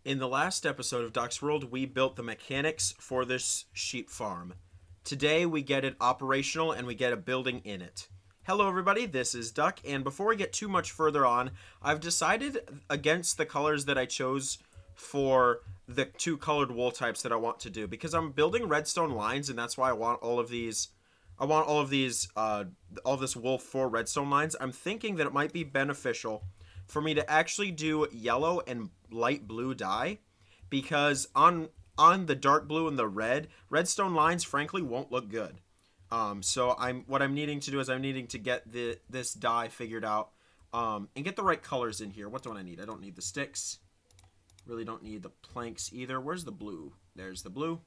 In the last episode of Doc's World, we built the mechanics for this sheep farm. Today, we get it operational and we get a building in it. Hello, everybody, this is Duck, and before we get too much further on, I've decided against the colors that I chose for the two colored wool types that I want to do, because I'm building redstone lines, and that's why I want all of these. All this wool for redstone lines. I'm thinking that it might be beneficial for me to actually do yellow and light blue dye, because on the dark blue and the redstone lines frankly won't look good. So I'm needing to do is I'm needing to get this dye figured out, and get the right colors in here. What do I need? I don't need the sticks. Really don't need the planks either. Where's the blue? There's the blue.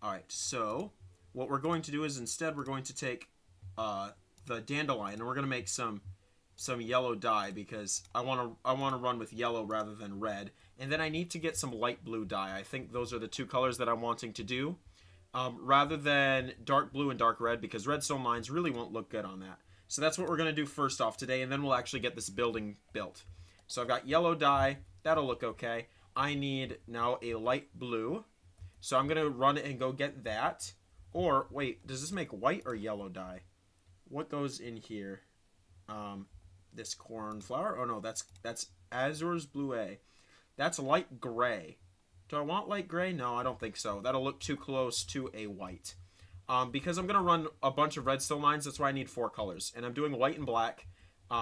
All right. So what we're going to do is instead we're going to take the dandelion and we're going to make some yellow dye, because I want to run with yellow rather than red. And then I need to get some light blue dye. I think those are the two colors that I'm wanting to do, rather than dark blue and dark red, because redstone lines really won't look good on that. So that's what we're going to do first off today, and then we'll actually get this building built. So I've got yellow dye. That'll look okay. I need now a light blue. So I'm going to run it and go get that. Or, wait, does this make white or yellow dye? What goes in here? This cornflower? Oh no, that's Azur's Blue A. That's light gray. Do I want light gray? No, I don't think so. That'll look too close to a white. Because I'm going to run a bunch of redstone lines, that's why I need 4 colors. And I'm doing white and black.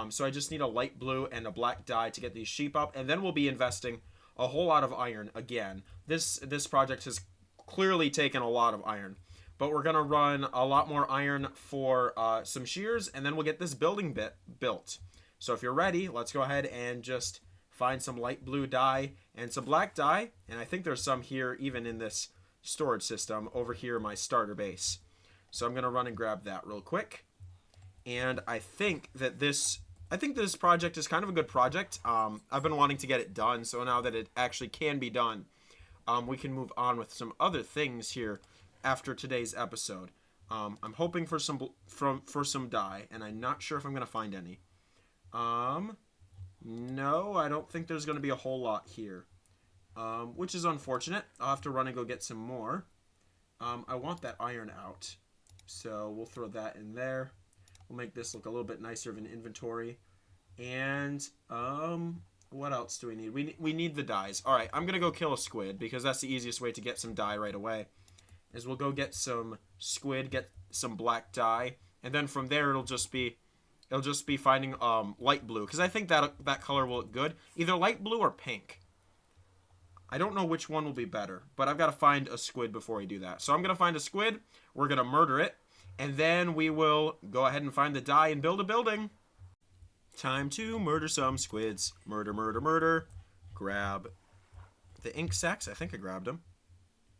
So I just need a light blue and a black dye to get these sheep up. And then we'll be investing a whole lot of iron again. This project has clearly taken a lot of iron. But we're going to run a lot more iron for some shears, and then we'll get this building built. So if you're ready, let's go ahead and just find some light blue dye and some black dye. And I think there's some here even in this storage system over here in my starter base. So I'm going to run and grab that real quick. And I think this project is kind of a good project. I've been wanting to get it done, so now that it actually can be done, we can move on with some other things here after today's episode. I'm hoping for some dye, and I'm not sure if I'm going to find any. No, I don't think there's going to be a whole lot here, which is unfortunate. I'll have to run and go get some more. I want that iron out, so we'll throw that in there. We'll make this look a little bit nicer of an inventory. And what else do we need? We need the dyes. All right, I'm going to go kill a squid, because that's the easiest way to get some dye right away. Is we'll go get some squid, get some black dye, and then from there it'll just be finding light blue, because I think that color will look good, either light blue or pink. I don't know which one will be better, but I've got to find a squid before I do that. So I'm gonna find a squid, we're gonna murder it, and then we will go ahead and find the dye and build a building. Time to murder some squids. Murder, murder, murder. Grab the ink sacks. I think I grabbed them.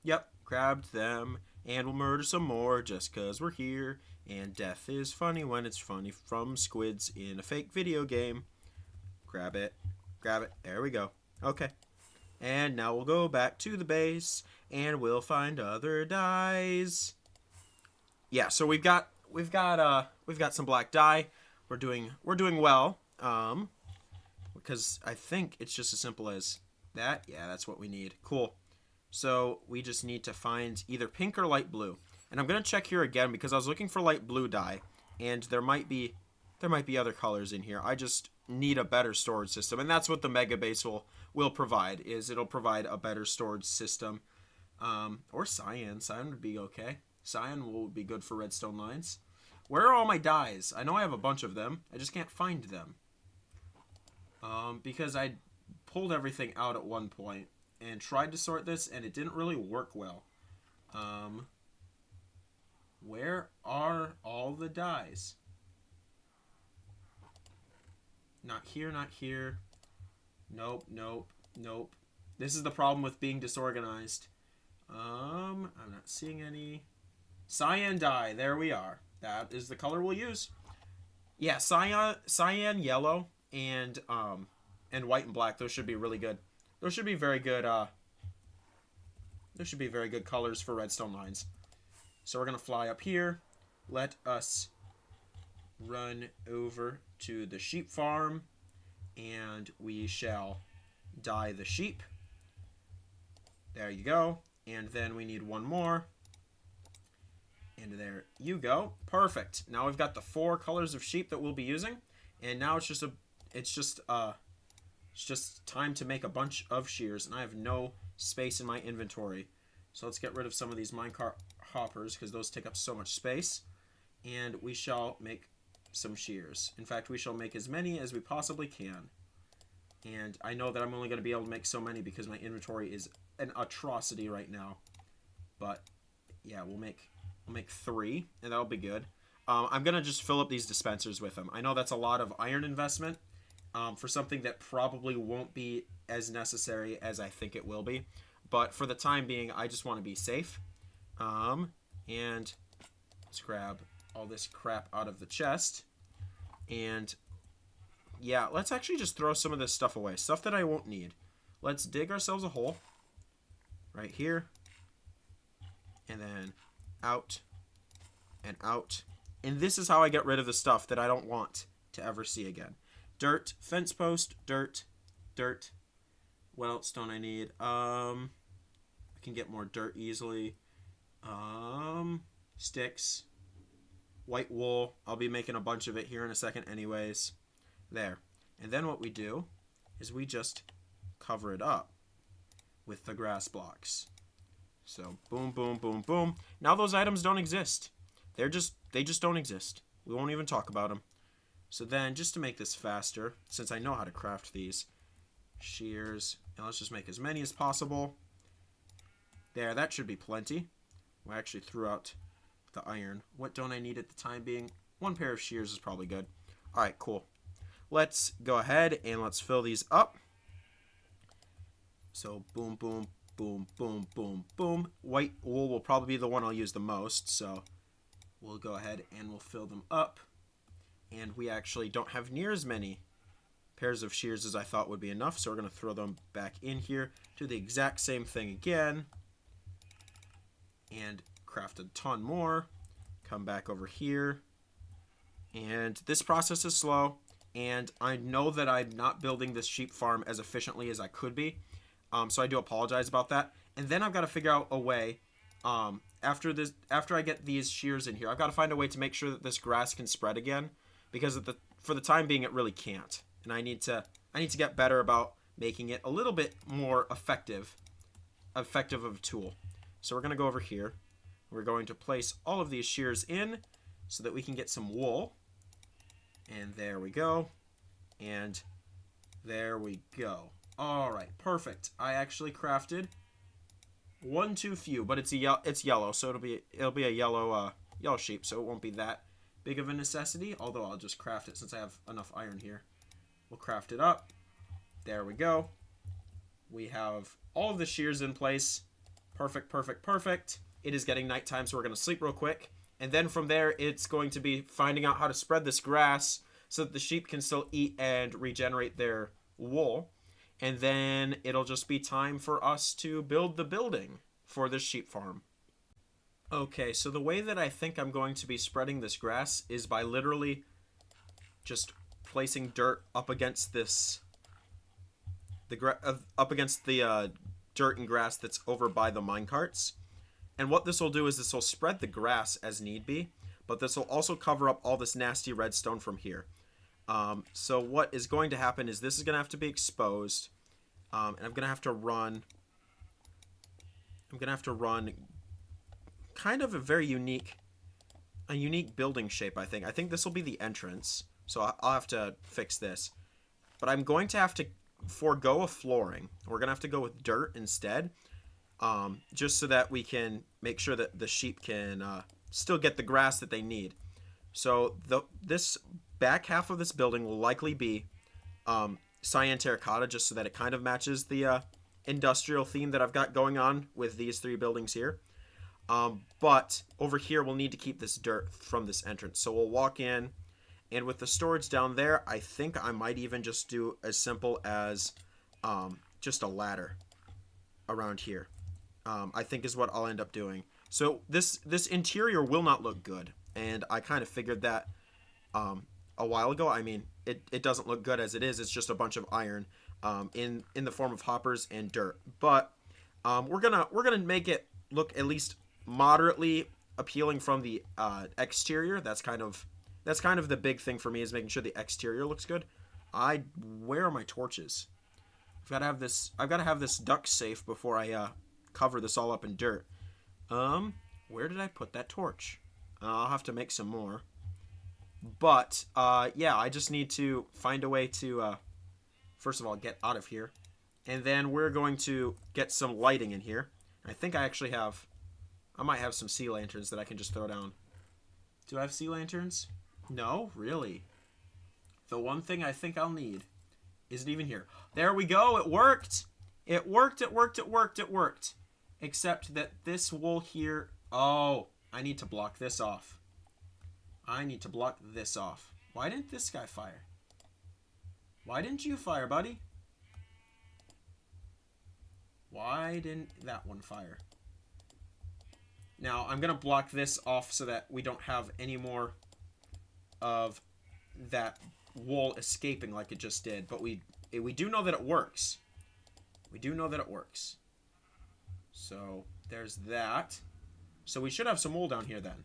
Yep, grabbed them, and we'll murder some more just because we're here. And death is funny when it's funny from squids in a fake video game. Grab it. Grab it. There we go. Okay. And now we'll go back to the base, and we'll find other dyes. Yeah, so we've got some black dye. We're doing well. Because I think it's just as simple as that. Yeah, that's what we need. Cool. So we just need to find either pink or light blue. And I'm going to check here again, because I was looking for light blue dye, and there might be other colors in here. I just need a better storage system, and that's what the mega base will provide. It'll provide a better storage system. Or cyan. Cyan would be okay. Cyan will be good for redstone lines. Where are all my dyes? I know I have a bunch of them. I just can't find them. Because I pulled everything out at one point and tried to sort this, and it didn't really work well. Where are all the dyes? Not here, not here. Nope, nope, nope. This is the problem with being disorganized. I'm not seeing any. Cyan dye, there we are. That is the color we'll use. Yeah, cyan yellow, and white and black. Those should be really good. Those should be very good. Those should be very good colors for redstone lines. So we're gonna fly up here. Let us run over to the sheep farm, and we shall dye the sheep. There you go. And then we need one more. And there you go. Perfect. Now we've got the 4 colors of sheep that we'll be using. And now it's just time to make a bunch of shears, and I have no space in my inventory. So let's get rid of some of these minecart hoppers because those take up so much space. And we shall make some shears. In fact, we shall make as many as we possibly can. And I know that I'm only going to be able to make so many because my inventory is an atrocity right now. But yeah, we'll make 3, and that'll be good. I'm going to just fill up these dispensers with them. I know that's a lot of iron investment for something that probably won't be as necessary as I think it will be. But for the time being, I just want to be safe. And let's grab all this crap out of the chest. And yeah, let's actually just throw some of this stuff away. Stuff that I won't need. Let's dig ourselves a hole. Right here. And then out. And out. And this is how I get rid of the stuff that I don't want to ever see again. Dirt, fence post, dirt, dirt. What else don't I need? I can get more dirt easily. Sticks. White wool. I'll be making a bunch of it here in a second anyways. There. And then what we do is we just cover it up with the grass blocks. So boom, boom, boom, boom. Now those items don't exist. They just don't exist. We won't even talk about them. So then, just to make this faster, since I know how to craft these shears, and let's just make as many as possible. There, that should be plenty. We actually threw out the iron. What don't I need at the time being? 1 pair of shears is probably good. All right, cool. Let's go ahead and let's fill these up. So boom, boom, boom, boom, boom, boom. White wool will probably be the one I'll use the most, so we'll go ahead and we'll fill them up. And we actually don't have near as many pairs of shears as I thought would be enough, so we're going to throw them back in here. Do the exact same thing again. And craft a ton more. Come back over here. And this process is slow. And I know that I'm not building this sheep farm as efficiently as I could be. So I do apologize about that. And then I've got to figure out a way, after I get these shears in here, I've got to find a way to make sure that this grass can spread again. Because for the time being, it really can't. And I need to get better about making it a little bit more effective of a tool. So we're going to go over here. We're going to place all of these shears in so that we can get some wool. And there we go. And there we go. All right, perfect. I actually crafted one too few, but it's yellow, so it'll be a yellow sheep, so it won't be that big of a necessity, although I'll just craft it since I have enough iron here. We'll craft it up. There we go. We have all of the shears in place. Perfect, perfect, perfect. It is getting nighttime, so we're going to sleep real quick. And then from there, it's going to be finding out how to spread this grass so that the sheep can still eat and regenerate their wool. And then it'll just be time for us to build the building for this sheep farm. Okay, so the way that I think I'm going to be spreading this grass is by literally just placing dirt up against up against the dirt and grass that's over by the minecarts. And what this will do is this will spread the grass as need be, but this will also cover up all this nasty redstone from here. So what is going to happen is this is going to have to be exposed, and I'm going to have to run kind of a very unique building shape, I think. I think this will be the entrance, so I'll have to fix this. But I'm going to have to forego a flooring. We're going to have to go with dirt instead, just so that we can make sure that the sheep can still get the grass that they need. So this back half of this building will likely be cyan terracotta, just so that it kind of matches the industrial theme that I've got going on with these 3 buildings here. But over here, we'll need to keep this dirt from this entrance. So we'll walk in, and with the storage down there, I think I might even just do as simple as just a ladder around here. I think is what I'll end up doing. So this interior will not look good, and I kind of figured that a while ago. I mean, it doesn't look good as it is. It's just a bunch of iron in the form of hoppers and dirt. But We're gonna make it look at least moderately appealing from the exterior. That's kind of the big thing for me, is making sure the exterior looks good. Where are my torches? I've got to have this duck safe before I cover this all up in dirt. Where did I put that torch? I'll have to make some more. But yeah, I just need to find a way to first of all get out of here, and then we're going to get some lighting in here. I think I might have some sea lanterns that I can just throw down. Do I have sea lanterns? No, really. The one thing I think I'll need isn't even here. There we go. It worked. It worked. It worked. It worked. It worked. Except that this wool here. Oh, I need to block this off. I need to block this off. Why didn't this guy fire? Why didn't you fire, buddy? Why didn't that one fire? Now, I'm going to block this off so that we don't have any more of that wool escaping like it just did. But we do know that it works. We do know that it works. So, there's that. So, we should have some wool down here then.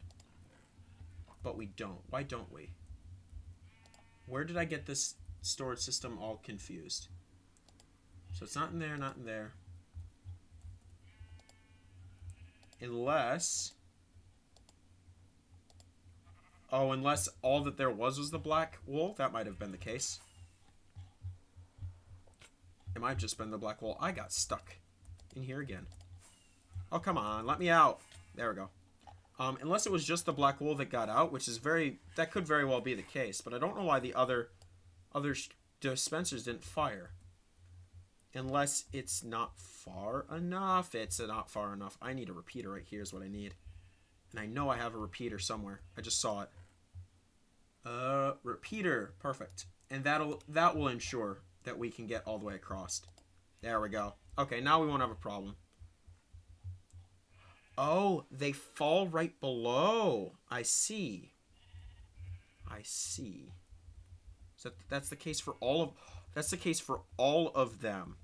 But we don't. Why don't we? Where did I get this storage system all confused? So, it's not in there, not in there. Unless... Oh, unless all that there was the black wool. That might have been the case. It might have just been the black wool. I got stuck in here again. Oh, come on. Let me out. There we go. Unless it was just the black wool that got out, which is that could very well be the case. But I don't know why the other dispensers didn't fire. Unless it's not far enough. It's not far enough. I need a repeater right here is what I need. And I know I have a repeater somewhere. I just saw it. Repeater. Perfect. And that will ensure that we can get all the way across. There we go. Okay, now we won't have a problem. Oh, they fall right below. I see. I see. So that's the case for all of... That's the case for all of them.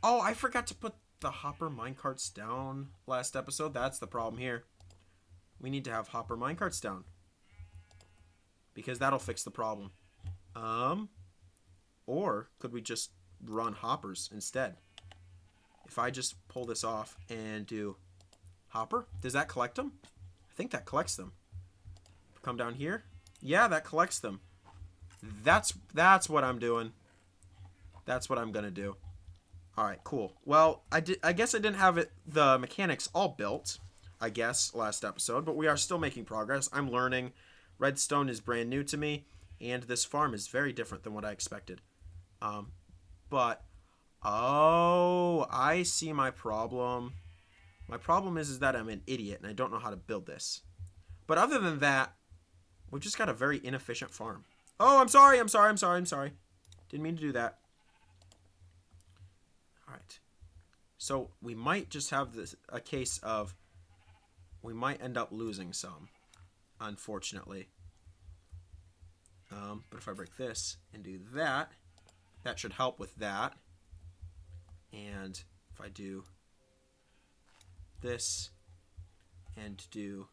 Oh, I forgot to put the hopper minecarts down last episode. That's the problem here. We need to have hopper minecarts down. Because that'll fix the problem. Or could we just run hoppers instead? If I just pull this off and do hopper, does that collect them? I think that collects them. Come down here. Yeah, that collects them. That's what I'm doing. That's what I'm gonna do. All right, cool. Well, I guess I didn't have the mechanics all built, I guess, last episode, but we are still making progress. I'm learning. Redstone is brand new to me, and this farm is very different than what I expected. But oh, I see my problem. My problem is that I'm an idiot and I don't know how to build this. But other than that, we've just got a very inefficient farm. Oh, I'm sorry. Didn't mean to do that. All right. So we might just have a case of we might end up losing some, unfortunately. But if I break this and do that, that should help with that. And if I do this and do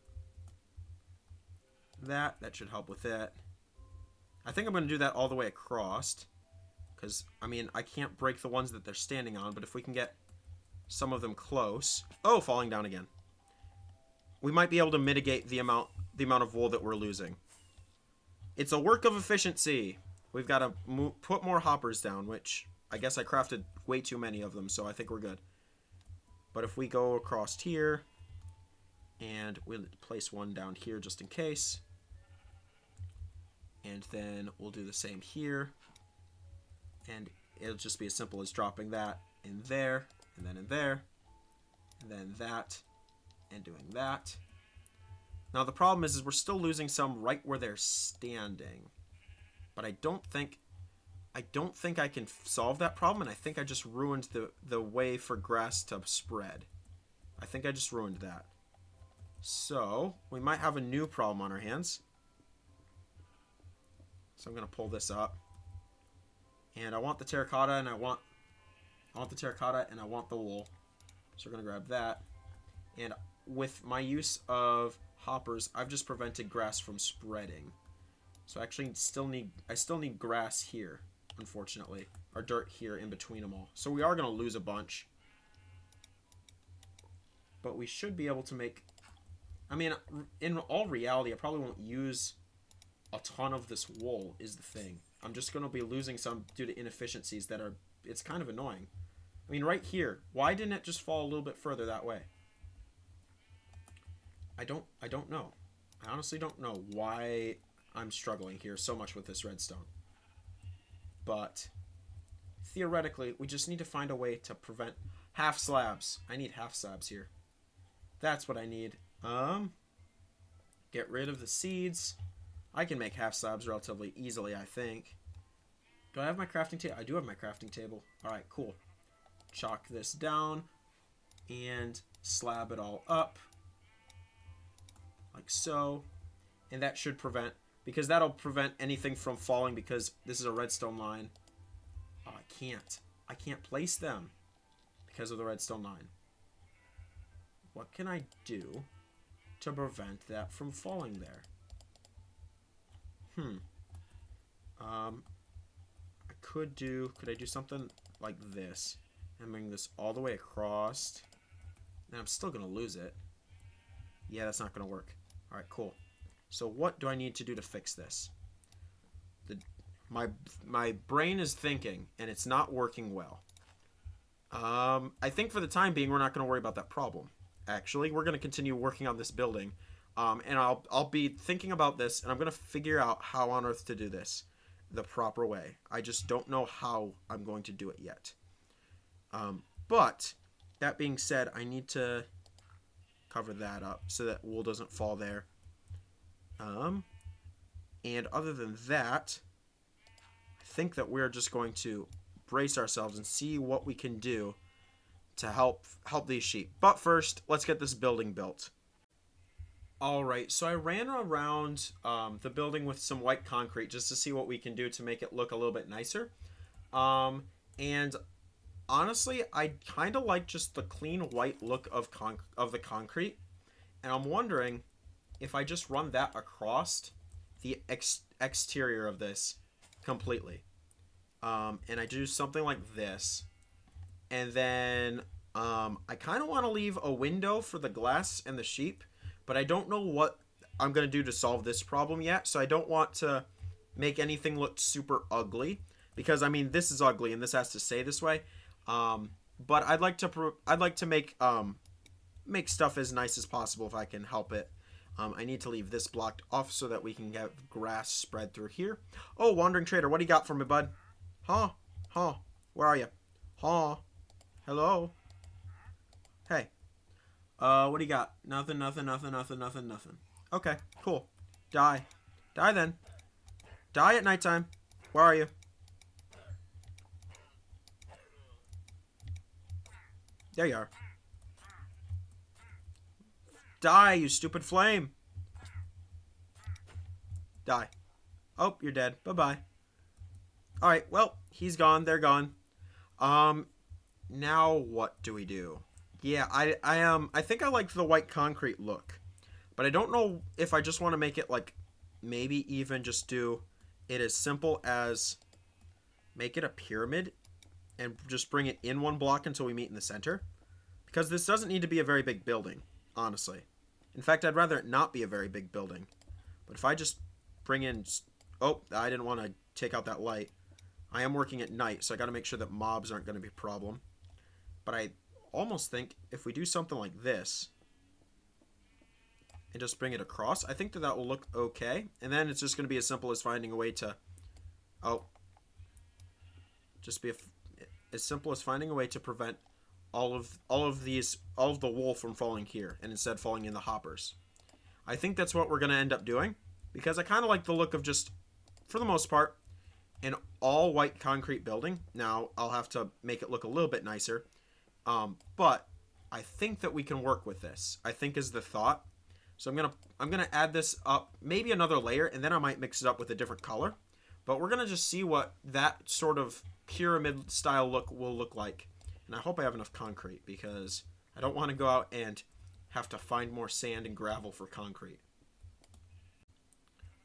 that, that should help with that. I think I'm going to do that all the way across. Because, I mean, I can't break the ones that they're standing on. But if we can get some of them close. Oh, falling down again. We might be able to mitigate the amount of wool that we're losing. It's a work of efficiency. We've got to put more hoppers down, which I guess I crafted way too many of them, so I think we're good. But if we go across here, and we'll place one down here just in case. And then we'll do the same here. And it'll just be as simple as dropping that in there, and then in there, and then that, and doing that. Now the problem is we're still losing some right where they're standing. But I don't think I can solve that problem, and I think I just ruined the way for grass to spread. I think I just ruined that. So, we might have a new problem on our hands. So I'm going to pull this up. And I want the terracotta, and I want I want the terracotta and I want the wool. So we're going to grab that. And with my use of hoppers, I've just prevented grass from spreading. So I actually still need grass here, unfortunately. Or dirt here in between them all. So we are going to lose a bunch. But we should be able to make... I mean, in all reality, I probably won't use a ton of this wool is the thing. I'm just going to be losing some due to inefficiencies that are... It's kind of annoying. I mean, right here. Why didn't it just fall a little bit further that way? I don't know. I honestly don't know why I'm struggling here so much with this redstone. But theoretically, we just need to find a way to prevent half slabs. I need half slabs here. That's what I need. Get rid of the seeds. I can make half slabs relatively easily, I think. Do I have my crafting table? I do have my crafting table. Alright, cool. Chalk this down and slab it all up. Like so. And that should prevent, because that'll prevent anything from falling because this is a redstone line. Oh, I can't place them because of the redstone line. What can I do to prevent that from falling there? Could I do something like this and bring this all the way across? And I'm still gonna lose it. Yeah, that's not gonna work. All right, cool. So what do I need to do to fix this? My brain is thinking, and it's not working well. I think for the time being, we're not going to worry about that problem. Actually, we're going to continue working on this building, and I'll be thinking about this, and I'm going to figure out how on earth to do this the proper way. I just don't know how I'm going to do it yet. But that being said, I need to cover that up so that wool doesn't fall there. And other than that, I think that we're just going to brace ourselves and see what we can do to help these sheep. But first, let's get this building built. Alright, so I ran around the building with some white concrete just to see what we can do to make it look a little bit nicer. And honestly, I kind of like just the clean white look of the concrete. And I'm wondering if I just run that across the exterior of this completely. And I do something like this. And then I kind of want to leave a window for the glass and the sheep. But I don't know what I'm going to do to solve this problem yet. So I don't want to make anything look super ugly. Because, I mean, this is ugly and this has to stay this way. But I'd like to make stuff as nice as possible if I can help it. I need to leave this blocked off so that we can get grass spread through here. Oh, Wandering Trader, what do you got for me, bud? Huh? Huh? Where are you? Huh? Hello? Hey. What do you got? Nothing. Okay, cool. Die. Die then. Die at nighttime. Where are you? There you are. Die, you stupid flame. Die. Oh, you're dead. Bye-bye. Alright, well, he's gone. They're gone. Now what do we do? Yeah, I think I like the white concrete look. But I don't know if I just want to make it like, maybe even just do it as simple as make it a pyramid and just bring it in one block until we meet in the center. Because this doesn't need to be a very big building, honestly. In fact, I'd rather it not be a very big building. But if I just bring in... Oh, I didn't want to take out that light. I am working at night, so I got to make sure that mobs aren't going to be a problem. But I almost think if we do something like this and just bring it across, I think that will look okay. And then it's just going to be as simple as finding a way to... Oh. Just be as simple as finding a way to prevent all of the wool from falling here and instead falling in the hoppers. I think that's what we're going to end up doing because I kind of like the look of just, for the most part, an all white concrete building. Now I'll have to make it look a little bit nicer, but I think that we can work with this. I think is the thought. So I'm gonna add this up, maybe another layer, and then I might mix it up with a different color. But we're gonna just see what that sort of pyramid style look will look like And I hope I have enough concrete because I don't want to go out and have to find more sand and gravel for concrete.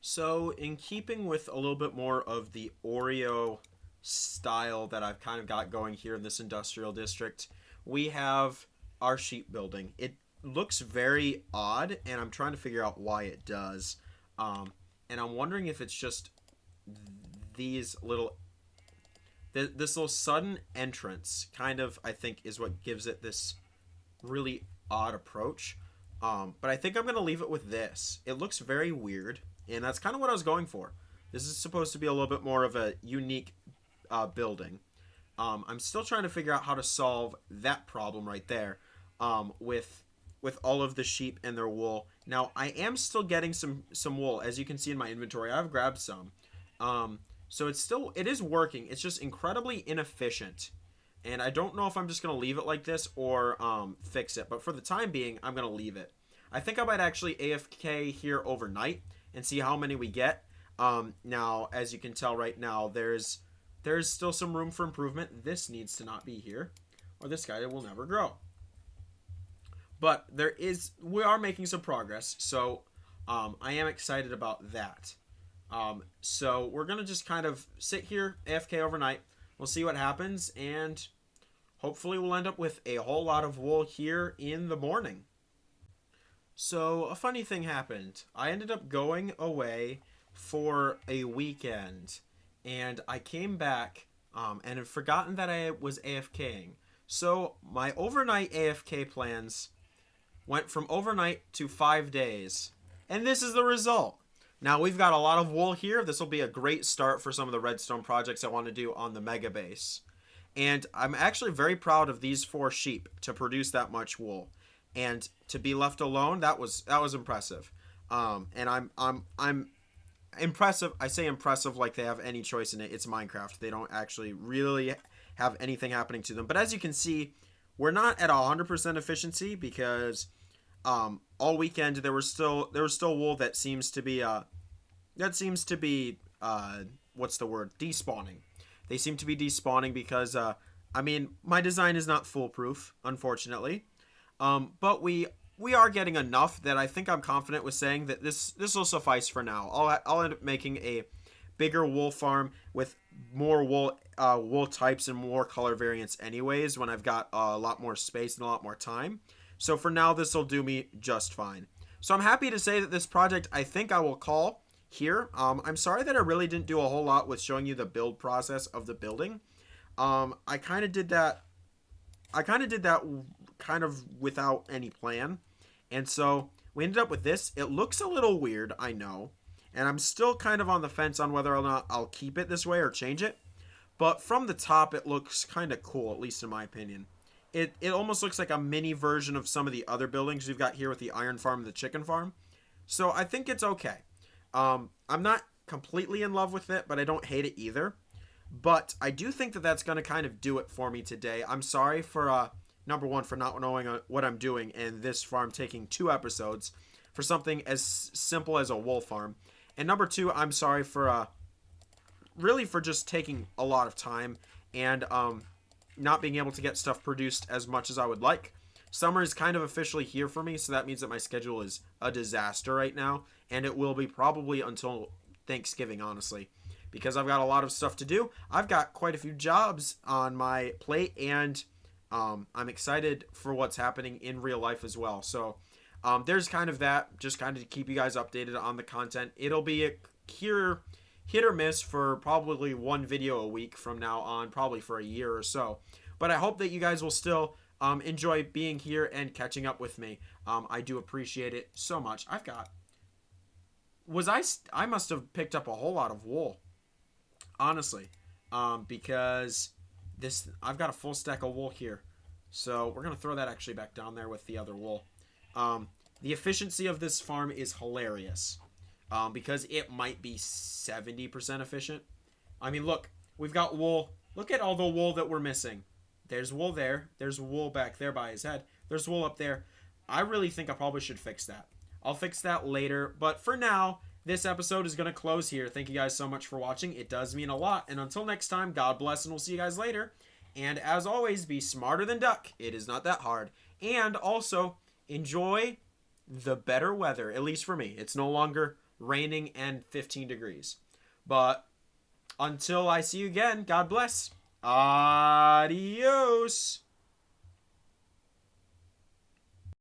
So, in keeping with a little bit more of the Oreo style that I've kind of got going here in this industrial district, we have our sheep building. It looks very odd, and I'm trying to figure out why it does. And I'm wondering if it's just these little this little sudden entrance kind of, I think, is what gives it this really odd approach. But I think I'm going to leave it with this. It looks very weird, and that's kind of what I was going for. This is supposed to be a little bit more of a unique building. I'm still trying to figure out how to solve that problem right there, with all of the sheep and their wool. Now, I am still getting some wool. As you can see in my inventory, I've grabbed some. So it is working. It's just incredibly inefficient. And I don't know if I'm just going to leave it like this or fix it. But for the time being, I'm going to leave it. I think I might actually AFK here overnight and see how many we get. Now, as you can tell right now, there's still some room for improvement. This needs to not be here, or this guy will never grow. But we are making some progress, so I am excited about that. So we're going to just kind of sit here, AFK overnight. We'll see what happens, and hopefully we'll end up with a whole lot of wool here in the morning. So a funny thing happened. I ended up going away for a weekend, and I came back and had forgotten that I was AFKing. So my overnight AFK plans went from overnight to 5 days, and this is the result. Now, we've got a lot of wool here. This will be a great start for some of the redstone projects I want to do on the mega base. And I'm actually very proud of these 4 sheep to produce that much wool. And to be left alone, that was impressive. And I'm impressive. I say impressive like they have any choice in it. It's Minecraft. They don't actually really have anything happening to them. But as you can see, we're not at 100% efficiency because all weekend there was still wool that seems to be what's the word, despawning. They seem to be despawning because my design is not foolproof, unfortunately. But we are getting enough that I think I'm confident with saying that this will suffice for now. I'll end up making a bigger wool farm with more wool types and more color variants anyways when I've got a lot more space and a lot more time. So for now, this will do me just fine. So I'm happy to say that this project I think I will call here. I'm sorry that I really didn't do a whole lot with showing you the build process of the building. I kind of did that kind of without any plan. And so we ended up with this. It looks a little weird, I know. And I'm still kind of on the fence on whether or not I'll keep it this way or change it. But from the top, it looks kind of cool, at least in my opinion. It almost looks like a mini version of some of the other buildings we've got here with the iron farm and the chicken farm. So I think it's okay. I'm not completely in love with it, but I don't hate it either. But I do think that that's going to kind of do it for me today. I'm sorry for, number one, for not knowing what I'm doing and this farm taking 2 episodes for something as simple as a wool farm. And number 2, I'm sorry for, really for just taking a lot of time and, not being able to get stuff produced as much as I would like. Summer is kind of officially here for me, so that means that my schedule is a disaster right now, and it will be probably until Thanksgiving, honestly, because I've got a lot of stuff to do. I've got quite a few jobs on my plate, and I'm excited for what's happening in real life as well. So there's kind of that, just kind of to keep you guys updated on the content. It'll be hit or miss for probably 1 video a week from now on, probably for a year or so. But I hope that you guys will still enjoy being here and catching up with me. I do appreciate it so much. I must have picked up a whole lot of wool, honestly, because I've got a full stack of wool here. So we're going to throw that actually back down there with the other wool. The efficiency of this farm is hilarious. Because it might be 70% efficient. I mean, look, we've got wool. Look at all the wool that we're missing. There's wool there. There's wool back there by his head. There's wool up there. I really think I probably should fix that. I'll fix that later. But for now, this episode is going to close here. Thank you guys so much for watching. It does mean a lot. And until next time, God bless, and we'll see you guys later. And as always, be smarter than Duck. It is not that hard. And also, enjoy the better weather, at least for me. It's no longer raining and 15 degrees. But until I see you again, God bless. Adios.